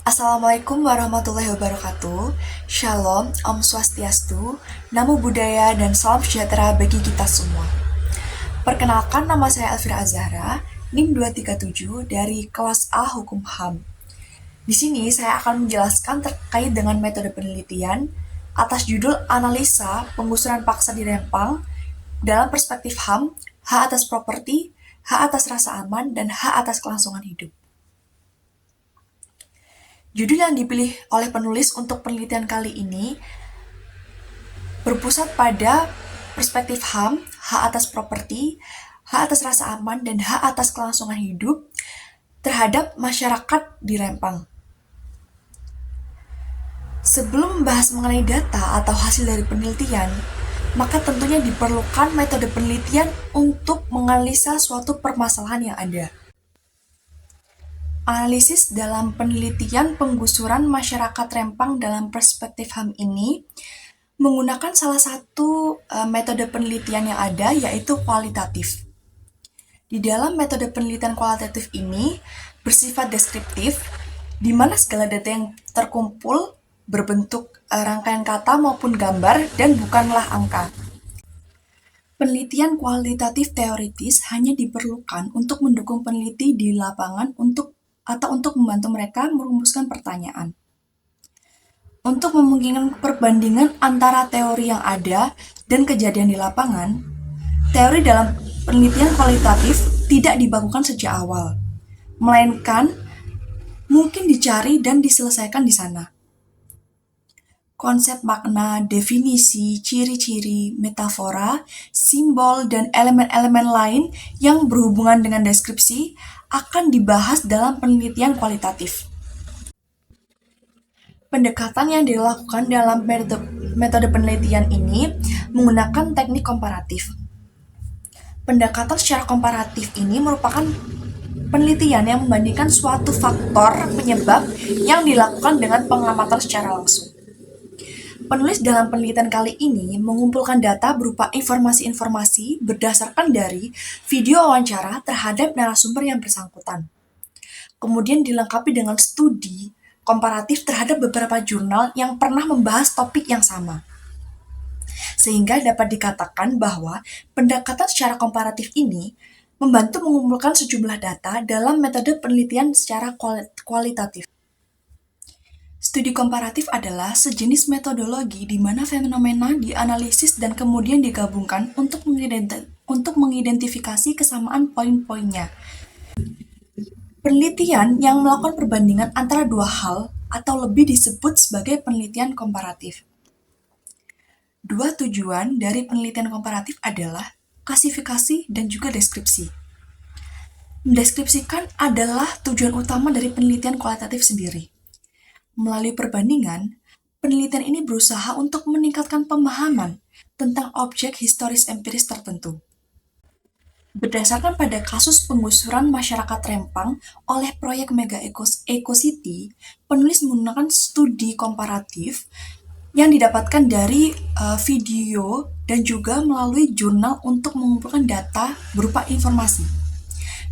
Assalamualaikum warahmatullahi wabarakatuh. Shalom, Om Swastiastu, Namo Buddhaya, dan salam sejahtera bagi kita semua. Perkenalkan, nama saya Elvira Azahra, NIM 237 dari kelas A Hukum HAM. Di sini saya akan menjelaskan terkait dengan metode penelitian atas judul analisa penggusuran paksa di Rempang dalam perspektif HAM, hak atas properti, hak atas rasa aman, dan hak atas kelangsungan hidup. Judul yang dipilih oleh penulis untuk penelitian kali ini berpusat pada perspektif HAM, hak atas properti, hak atas rasa aman, dan hak atas kelangsungan hidup terhadap masyarakat di Rempang. Sebelum membahas mengenai data atau hasil dari penelitian, maka tentunya diperlukan metode penelitian untuk menganalisa suatu permasalahan yang ada. Analisis dalam penelitian penggusuran masyarakat Rempang dalam perspektif HAM ini menggunakan salah satu metode penelitian yang ada, yaitu kualitatif. Di dalam metode penelitian kualitatif ini bersifat deskriptif, di mana segala data yang terkumpul berbentuk rangkaian kata maupun gambar dan bukanlah angka. Penelitian kualitatif teoritis hanya diperlukan untuk mendukung peneliti di lapangan untuk membantu mereka merumuskan pertanyaan. Untuk memungkinkan perbandingan antara teori yang ada dan kejadian di lapangan, teori dalam penelitian kualitatif tidak dibakukan sejak awal, melainkan mungkin dicari dan diselesaikan di sana. Konsep makna, definisi, ciri-ciri, metafora, simbol, dan elemen-elemen lain yang berhubungan dengan deskripsi akan dibahas dalam penelitian kualitatif. Pendekatan yang dilakukan dalam metode penelitian ini menggunakan teknik komparatif. Pendekatan secara komparatif ini merupakan penelitian yang membandingkan suatu faktor penyebab yang dilakukan dengan pengamatan secara langsung. Penulis dalam penelitian kali ini mengumpulkan data berupa informasi-informasi berdasarkan dari video wawancara terhadap narasumber yang bersangkutan. Kemudian dilengkapi dengan studi komparatif terhadap beberapa jurnal yang pernah membahas topik yang sama. Sehingga dapat dikatakan bahwa pendekatan secara komparatif ini membantu mengumpulkan sejumlah data dalam metode penelitian secara kualitatif. Studi komparatif adalah sejenis metodologi di mana fenomena dianalisis dan kemudian digabungkan untuk mengidentifikasi kesamaan poin-poinnya. Penelitian yang melakukan perbandingan antara dua hal atau lebih disebut sebagai penelitian komparatif. Dua tujuan dari penelitian komparatif adalah klasifikasi dan juga deskripsi. Mendeskripsikan adalah tujuan utama dari penelitian kualitatif sendiri. Melalui perbandingan, penelitian ini berusaha untuk meningkatkan pemahaman tentang objek historis empiris tertentu. Berdasarkan pada kasus penggusuran masyarakat Rempang oleh proyek Mega Eco City, penulis menggunakan studi komparatif yang didapatkan dari video dan juga melalui jurnal untuk mengumpulkan data berupa informasi.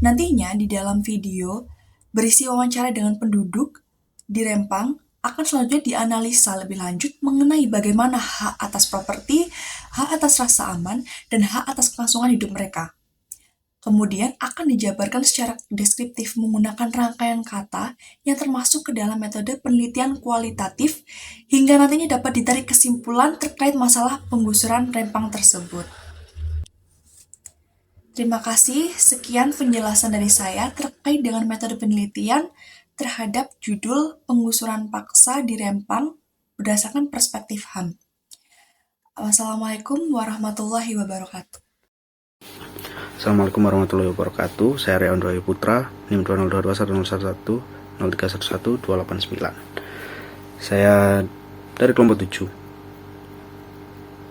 Nantinya di dalam video berisi wawancara dengan penduduk di Rempang akan selanjutnya dianalisa lebih lanjut mengenai bagaimana hak atas properti, hak atas rasa aman, dan hak atas kelangsungan hidup mereka. Kemudian akan dijabarkan secara deskriptif menggunakan rangkaian kata yang termasuk ke dalam metode penelitian kualitatif hingga nantinya dapat ditarik kesimpulan terkait masalah penggusuran Rempang tersebut. Terima kasih, sekian penjelasan dari saya terkait dengan metode penelitian terhadap judul penggusuran paksa di Rempang berdasarkan perspektif HAM. Wassalamualaikum warahmatullahi wabarakatuh. Assalamualaikum warahmatullahi wabarakatuh. Saya Riawan Dwi Putra, NIM 202211103112889. Saya dari kelompok 7.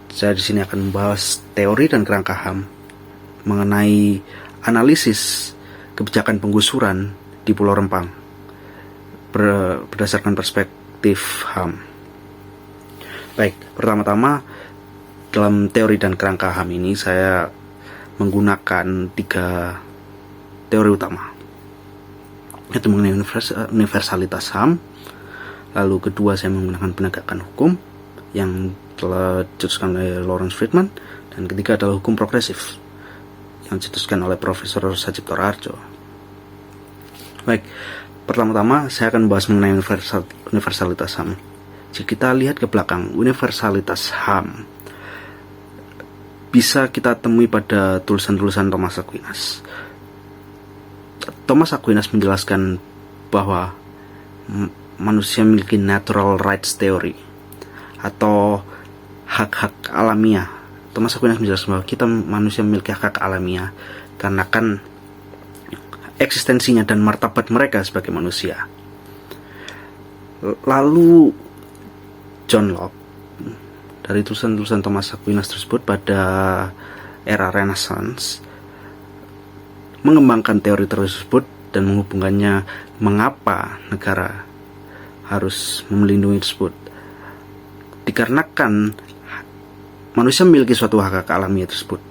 Saya di sini akan membahas teori dan kerangka HAM mengenai analisis kebijakan penggusuran di Pulau Rempang berdasarkan perspektif HAM. Baik, pertama-tama dalam teori dan kerangka HAM ini saya menggunakan 3 teori utama, yaitu mengenai universalitas HAM, Lalu kedua, saya menggunakan penegakan hukum yang telah dicetuskan oleh Lawrence Friedman. Dan ketiga adalah hukum progresif yang dicetuskan oleh Profesor Sajipto Raharjo. Baik, pertama-tama saya akan membahas mengenai universalitas HAM. Jika kita lihat ke belakang, universalitas HAM bisa kita temui pada tulisan-tulisan Thomas Aquinas. Thomas Aquinas menjelaskan bahwa manusia memiliki natural rights theory atau hak-hak alamiah. Thomas Aquinas menjelaskan bahwa kita manusia memiliki hak-hak alamiah karena kan eksistensinya dan martabat mereka sebagai manusia. Lalu John Locke dari tulisan-tulisan Thomas Aquinas tersebut pada era Renaissance mengembangkan teori tersebut dan menghubungkannya mengapa negara harus melindungi tersebut. Dikarenakan manusia memiliki suatu hak alamiah tersebut,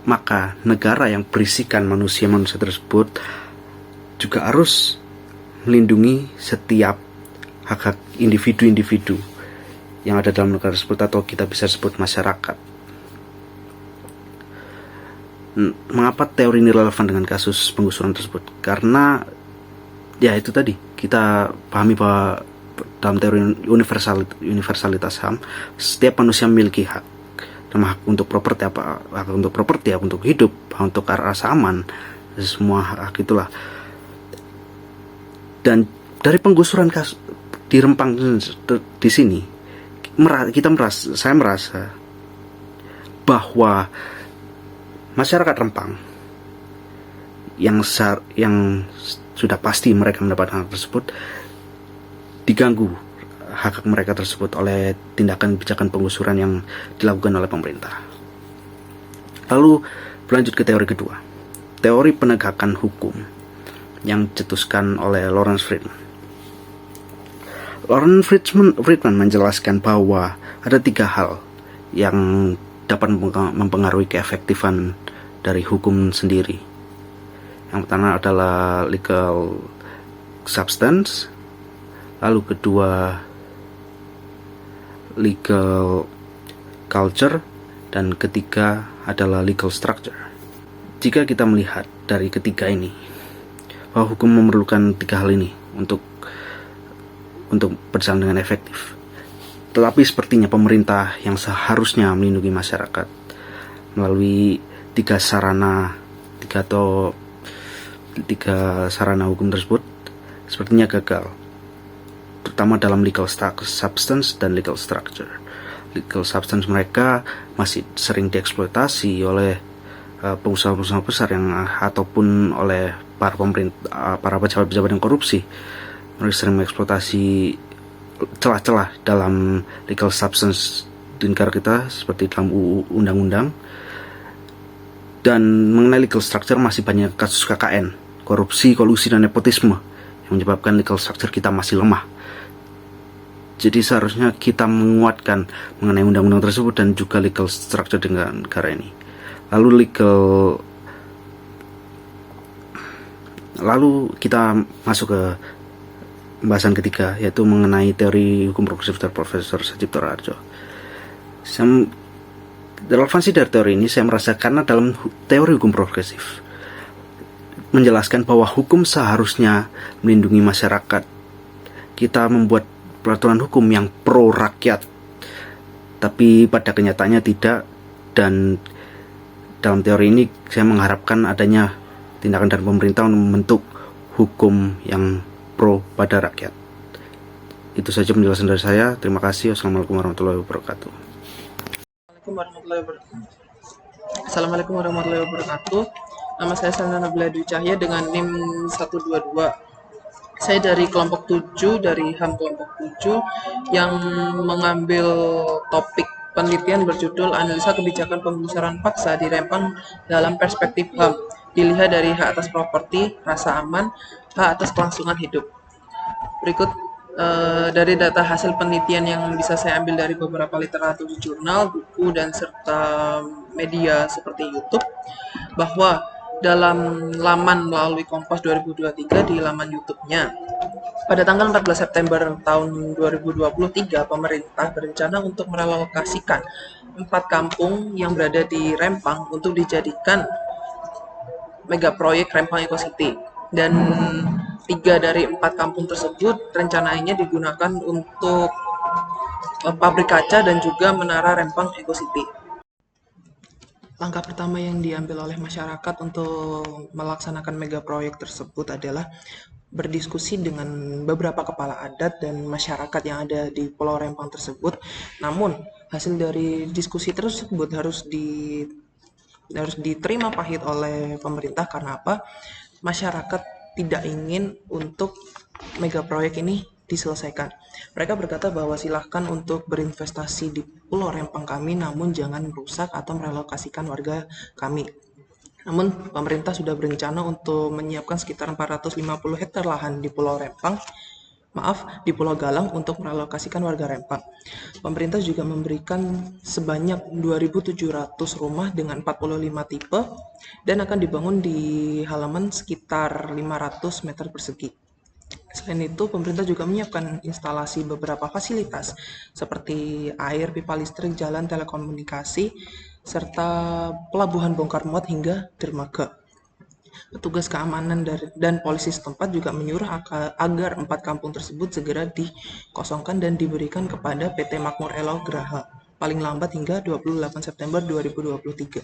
maka negara yang berisikan manusia-manusia tersebut juga harus melindungi setiap hak-hak individu-individu yang ada dalam negara tersebut, atau kita bisa sebut masyarakat. Mengapa teori ini relevan dengan kasus penggusuran tersebut? Karena ya itu tadi, kita pahami bahwa dalam teori universalitas HAM, setiap manusia memiliki hak. Nama hak untuk properti, hak untuk properti, hak untuk hidup, hak untuk rasa aman, semua hak itulah. Dan dari penggusuran di Rempang di sini, saya merasa bahwa masyarakat Rempang yang sudah pasti mereka mendapatkan hak tersebut, diganggu hak mereka tersebut oleh tindakan kebijakan penggusuran yang dilakukan oleh pemerintah. Lalu berlanjut ke teori kedua, teori penegakan hukum yang dicetuskan oleh Lawrence Friedman. Lawrence Friedman menjelaskan bahwa ada 3 hal yang dapat mempengaruhi keefektifan dari hukum sendiri. Yang pertama adalah legal substance, lalu kedua legal culture, dan ketiga adalah legal structure. Jika kita melihat dari ketiga ini, bahwa hukum memerlukan 3 hal ini untuk berjalan dengan efektif. Tetapi sepertinya pemerintah yang seharusnya melindungi masyarakat melalui 3 sarana hukum tersebut sepertinya gagal, terutama dalam legal substance dan legal structure. Legal substance mereka masih sering dieksploitasi oleh pengusaha-pengusaha besar ataupun oleh para pejabat-pejabat yang korupsi. Mereka sering mengeksploitasi celah-celah dalam legal substance di negara kita seperti dalam undang-undang. Dan mengenai legal structure, masih banyak kasus KKN, korupsi, kolusi, dan nepotisme yang menyebabkan legal structure kita masih lemah. Jadi seharusnya kita menguatkan mengenai undang-undang tersebut dan juga legal structure dengan negara ini. Lalu kita masuk ke pembahasan ketiga, yaitu mengenai teori hukum progresif dari Profesor Sajipto Raharjo. Relevansi dari teori ini saya merasa karena dalam teori hukum progresif menjelaskan bahwa hukum seharusnya melindungi masyarakat. Kita membuat peraturan hukum yang pro rakyat, tapi pada kenyataannya tidak. Dan dalam teori ini saya mengharapkan adanya tindakan dari pemerintah untuk membentuk hukum yang pro pada rakyat. Itu saja penjelasan dari saya. Terima kasih. Wassalamualaikum warahmatullahi wabarakatuh. Assalamualaikum warahmatullahi wabarakatuh. Nama saya Sandra Nabila Dwi Cahya dengan NIM 122. Saya dari kelompok 7, dari HAM kelompok 7 yang mengambil topik penelitian berjudul Analisa Kebijakan Penggusuran Paksa di Rempang dalam Perspektif HAM, dilihat dari hak atas properti, rasa aman, hak atas kelangsungan hidup. Berikut dari data hasil penelitian yang bisa saya ambil dari beberapa literatur jurnal, buku, dan serta media seperti YouTube, bahwa dalam laman melalui Kompas 2023 di laman YouTube-nya. Pada tanggal 14 September tahun 2023, pemerintah berencana untuk merelokasikan 4 kampung yang berada di Rempang untuk dijadikan mega proyek Rempang Eco City. Dan 3 dari 4 kampung tersebut rencananya digunakan untuk pabrik kaca dan juga menara Rempang Eco City. Langkah pertama yang diambil oleh masyarakat untuk melaksanakan mega proyek tersebut adalah berdiskusi dengan beberapa kepala adat dan masyarakat yang ada di Pulau Rempang tersebut. Namun, hasil dari diskusi tersebut harus diterima pahit oleh pemerintah. Karena apa? Masyarakat tidak ingin untuk mega proyek ini diselesaikan. Mereka berkata bahwa silahkan untuk berinvestasi di Pulau Rempang kami, namun jangan merusak atau merelokasikan warga kami. Namun pemerintah sudah berencana untuk menyiapkan sekitar 450 hektar lahan di Pulau Galang untuk merelokasikan warga Rempang. Pemerintah juga memberikan sebanyak 2.700 rumah dengan 45 tipe dan akan dibangun di halaman sekitar 500 meter persegi. Selain itu, pemerintah juga menyiapkan instalasi beberapa fasilitas seperti air, pipa listrik, jalan, telekomunikasi, serta pelabuhan bongkar muat hingga dermaga. Petugas keamanan dan polisi setempat juga menyuruh agar 4 kampung tersebut segera dikosongkan dan diberikan kepada PT Makmur Elo Graha, paling lambat hingga 28 September 2023.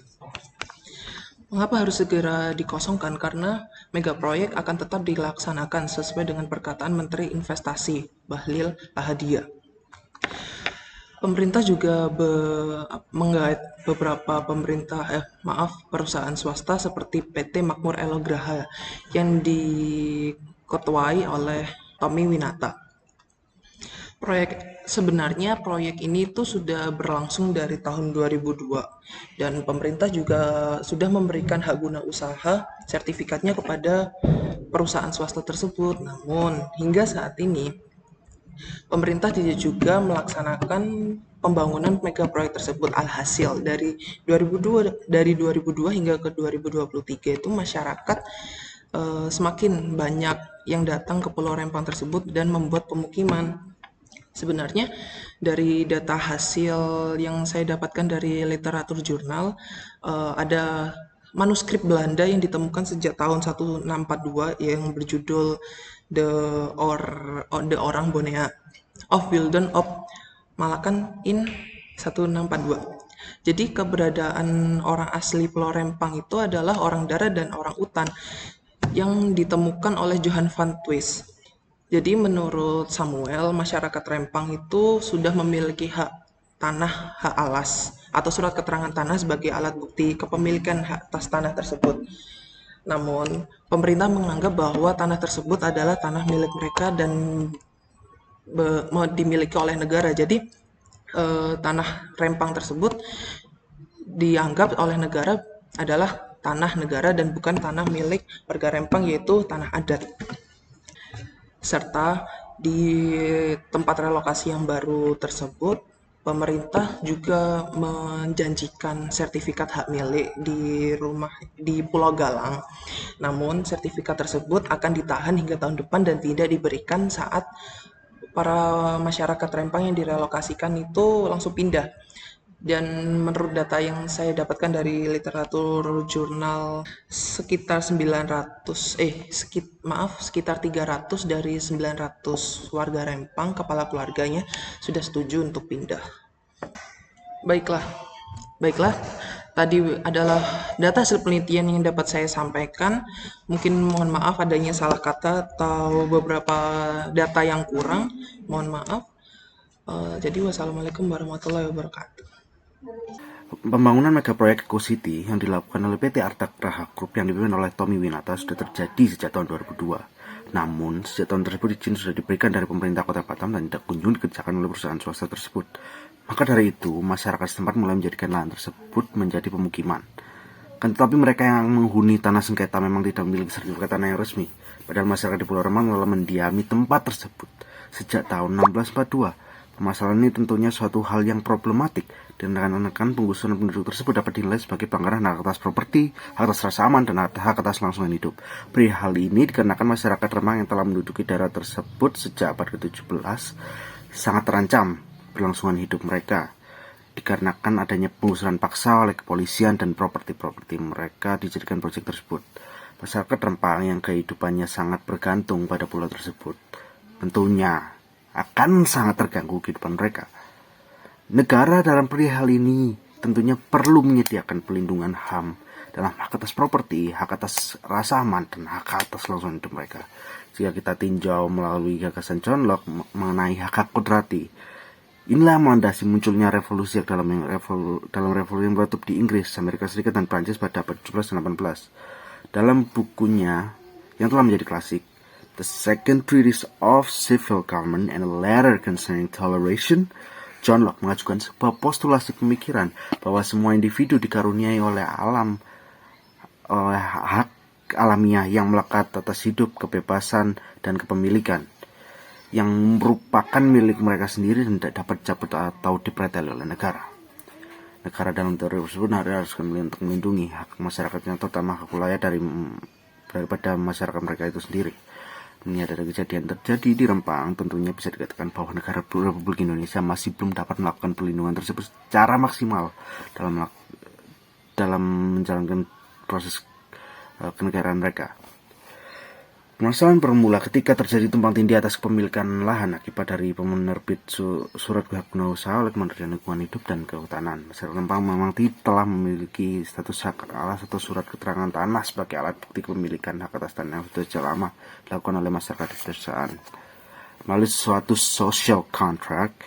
Mengapa harus segera dikosongkan? Karena mega proyek akan tetap dilaksanakan sesuai dengan perkataan Menteri Investasi Bahlil Lahadalia. Pemerintah juga menggait beberapa perusahaan swasta seperti PT Makmur Elo Graha yang diketuai oleh Tommy Winata. Sebenarnya proyek ini tuh sudah berlangsung dari tahun 2002 dan pemerintah juga sudah memberikan hak guna usaha sertifikatnya kepada perusahaan swasta tersebut. Namun hingga saat ini pemerintah tidak juga melaksanakan pembangunan mega proyek tersebut. Alhasil dari 2002 hingga ke 2023 itu masyarakat semakin banyak yang datang ke Pulau Rempang tersebut dan membuat pemukiman. Sebenarnya dari data hasil yang saya dapatkan dari literatur jurnal, ada manuskrip Belanda yang ditemukan sejak tahun 1642 yang berjudul The Orang Bonea of Wilden of Malakan in 1642. Jadi keberadaan orang asli Pulau Rempang itu adalah orang darat dan orang utan yang ditemukan oleh Johan van Twist. Jadi menurut Samuel, masyarakat Rempang itu sudah memiliki hak alas atau surat keterangan tanah sebagai alat bukti kepemilikan hak atas tanah tersebut. Namun, pemerintah menganggap bahwa tanah tersebut adalah tanah milik mereka dan dimiliki oleh negara. Jadi, tanah Rempang tersebut dianggap oleh negara adalah tanah negara dan bukan tanah milik warga Rempang, yaitu tanah adat. Serta di tempat relokasi yang baru tersebut, pemerintah juga menjanjikan sertifikat hak milik di Pulau Galang. Namun sertifikat tersebut akan ditahan hingga tahun depan dan tidak diberikan saat para masyarakat Rempang yang direlokasikan itu langsung pindah. Dan menurut data yang saya dapatkan dari literatur jurnal, sekitar 300 dari 900 warga Rempang, kepala keluarganya sudah setuju untuk pindah. Baiklah. Tadi adalah data hasil penelitian yang dapat saya sampaikan. Mungkin mohon maaf adanya salah kata atau beberapa data yang kurang. Mohon maaf. Jadi wassalamualaikum warahmatullahi wabarakatuh. Pembangunan mega proyek Eco City yang dilakukan oleh PT Arta Graha Group yang dipimpin oleh Tommy Winata sudah terjadi sejak tahun 2002. Namun, sejak tahun tersebut izin sudah diberikan dari pemerintah Kota Batam dan tidak kunjung dikerjakan oleh perusahaan swasta tersebut. Maka dari itu, masyarakat setempat mulai menjadikan lahan tersebut menjadi pemukiman. Tetapi mereka yang menghuni tanah sengketa memang tidak memiliki sertifikat tanah yang resmi. Padahal masyarakat di Pulau Rempang telah mendiami tempat tersebut sejak tahun 1642. Permasalahan ini tentunya suatu hal yang problematik dan rekan-rekan penggusuran penduduk tersebut dapat dinilai sebagai pelanggaran hak atas properti, hak atas rasa aman, dan hak atas kelangsungan hidup. Perihal ini dikarenakan masyarakat Rempang yang telah menduduki daerah tersebut sejak abad ke-17 sangat terancam berlangsungan hidup mereka, dikarenakan adanya penggusuran paksa oleh kepolisian dan properti-properti mereka dijadikan proyek tersebut. Masyarakat Rempang yang kehidupannya sangat bergantung pada pulau tersebut tentunya akan sangat terganggu kehidupan mereka. Negara dalam perihal ini tentunya perlu menyediakan pelindungan HAM dalam hak atas properti, hak atas rasa aman, dan hak atas kelangsungan hidup mereka. Jika kita tinjau melalui gagasan John Locke mengenai hak kodrati, inilah melandasi munculnya revolusi dalam revolusi yang meletup di Inggris, Amerika Serikat, dan Prancis pada abad 17 dan 18. Dalam bukunya yang telah menjadi klasik, The Second Treatise of Civil Government and a Letter Concerning Toleration, John Locke mengajukan sebuah postulasi pemikiran bahwa semua individu dikaruniai oleh hak alamiah yang melekat atas hidup, kebebasan, dan kepemilikan yang merupakan milik mereka sendiri dan tidak dapat dicabut atau dipreteli oleh negara. Negara dalam teori tersebut harus untuk melindungi hak masyarakatnya, terutama hak wilayah daripada masyarakat mereka itu sendiri. Menyadari kejadian terjadi di Rempang, tentunya bisa dikatakan bahwa negara Republik Indonesia masih belum dapat melakukan perlindungan tersebut secara maksimal dalam menjalankan proses kenegaraan mereka. Permasalahan bermula ketika terjadi tumpang tindih atas kepemilikan lahan akibat dari penerbit surat hak guna usaha oleh Kementerian Lingkungan Hidup dan Kehutanan. Masyarakat Rempang memang telah memiliki status hak alas atau surat keterangan tanah sebagai alat bukti kepemilikan hak atas tanah yang sudah sejak lama dilakukan oleh masyarakat di pedesaan. Melalui suatu social contract,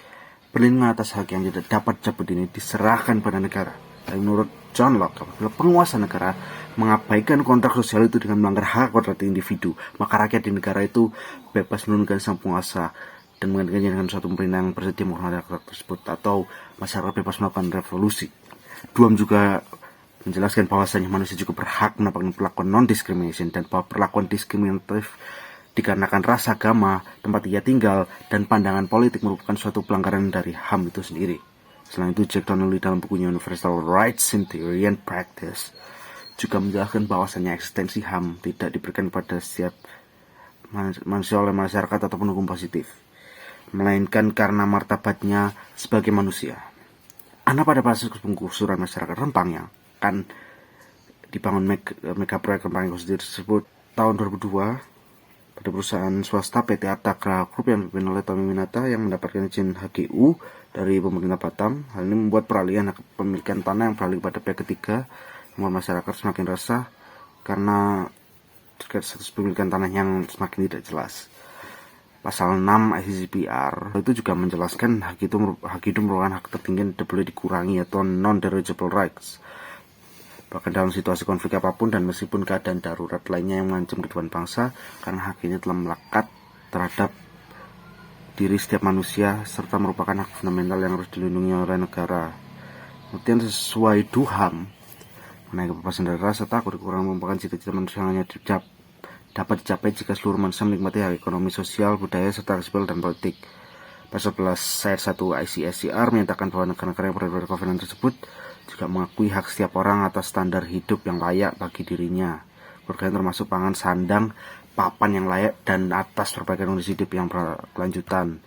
perlindungan atas hak yang tidak dapat dicabut ini diserahkan pada negara. Dan menurut John Locke, apabila penguasa negara mengabaikan kontrak sosial itu dengan melanggar hak kodrat individu, maka rakyat di negara itu bebas menurunkan sang penguasa dan menggantikannya dengan suatu pemerintah yang bersedia menghormati hak tersebut, atau masyarakat bebas melakukan revolusi. Duham juga menjelaskan bahwasanya manusia juga berhak mendapatkan perlakuan non-discrimination dan bahwa perlakuan diskriminatif dikarenakan ras, agama, tempat ia tinggal, dan pandangan politik merupakan suatu pelanggaran dari HAM itu sendiri. Selain itu, Jack Donnelly dalam bukunya Universal Rights in Theory and Practice juga menjelaskan bahwasannya eksistensi HAM tidak diberikan pada setiap manusia oleh masyarakat atau pendukung positif, melainkan karena martabatnya sebagai manusia. Karena pada proses penggusuran masyarakat Rempang yang akan dibangun mega proyek Rempang Eco City tersebut tahun 2002 pada perusahaan swasta PT Atagra Group yang dipimpin oleh Tommy Winata yang mendapatkan izin HGU dari pemerintah Batam. Hal ini membuat peralihan hak kepemilikan tanah yang beralih pada pihak ketiga, membuat masyarakat semakin resah karena terkait status pemilikan tanah yang semakin tidak jelas. Pasal 6 ICCPR itu juga menjelaskan hak hidup merupakan hak tertinggi yang tidak boleh dikurangi atau non-derogatable rights, bahkan dalam situasi konflik apapun dan meskipun keadaan darurat lainnya yang mengancam kehidupan bangsa, karena hak ini telah melekat terhadap diri setiap manusia serta merupakan hak fundamental yang harus dilindungi oleh negara. Kemudian sesuai Duham mengenai kebebasan dari rasa takut kekurangan merupakan cita-cita manusia yang hanya dapat dicapai jika seluruh manusia menikmati hak ekonomi, sosial, budaya, serta sipil dan politik. Pasal 11 ayat 1 ICSCR menyatakan bahwa negara-negara yang berada pada kovenan tersebut juga mengakui hak setiap orang atas standar hidup yang layak bagi dirinya, berkaitan termasuk pangan, sandang, papan yang layak, dan atas perbaikan kondisi hidup yang berkelanjutan.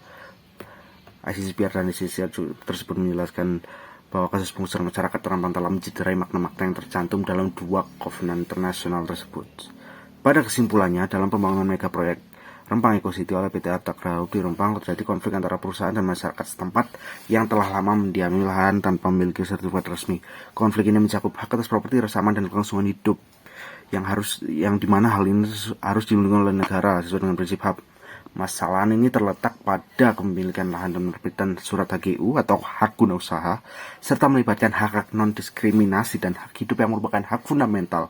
ICCPR dan ICCR tersebut menjelaskan bahwa kasus penggusuran masyarakat Rempang telah mencederai makna-makna yang tercantum dalam dua kovenan internasional tersebut. Pada kesimpulannya, dalam pembangunan mega proyek Rempang Eco City oleh PT Atagra Group di Rempang terjadi konflik antara perusahaan dan masyarakat setempat yang telah lama mendiami lahan tanpa memiliki sertifikat resmi. Konflik ini mencakup hak atas properti, rasa aman, dan kelangsungan hidup yang dimana hal ini harus dilindungi oleh negara sesuai dengan prinsip HAM. Masalah ini terletak pada kepemilikan lahan dan penerbitan surat HGU atau hak guna usaha, serta melibatkan hak non-diskriminasi dan hak hidup yang merupakan hak fundamental.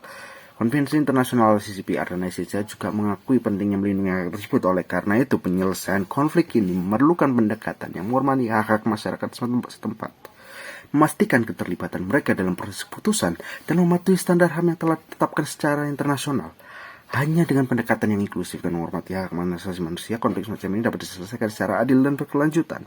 Konvensi Internasional CCPR dan ICC juga mengakui pentingnya melindungi hak tersebut. Oleh karena itu, penyelesaian konflik ini memerlukan pendekatan yang menghormati hak-hak masyarakat setempat, memastikan keterlibatan mereka dalam proses keputusan, dan mematuhi standar HAM yang telah ditetapkan secara internasional. Hanya dengan pendekatan yang inklusif dan menghormati hak asasi manusia, konflik semacam ini dapat diselesaikan secara adil dan berkelanjutan.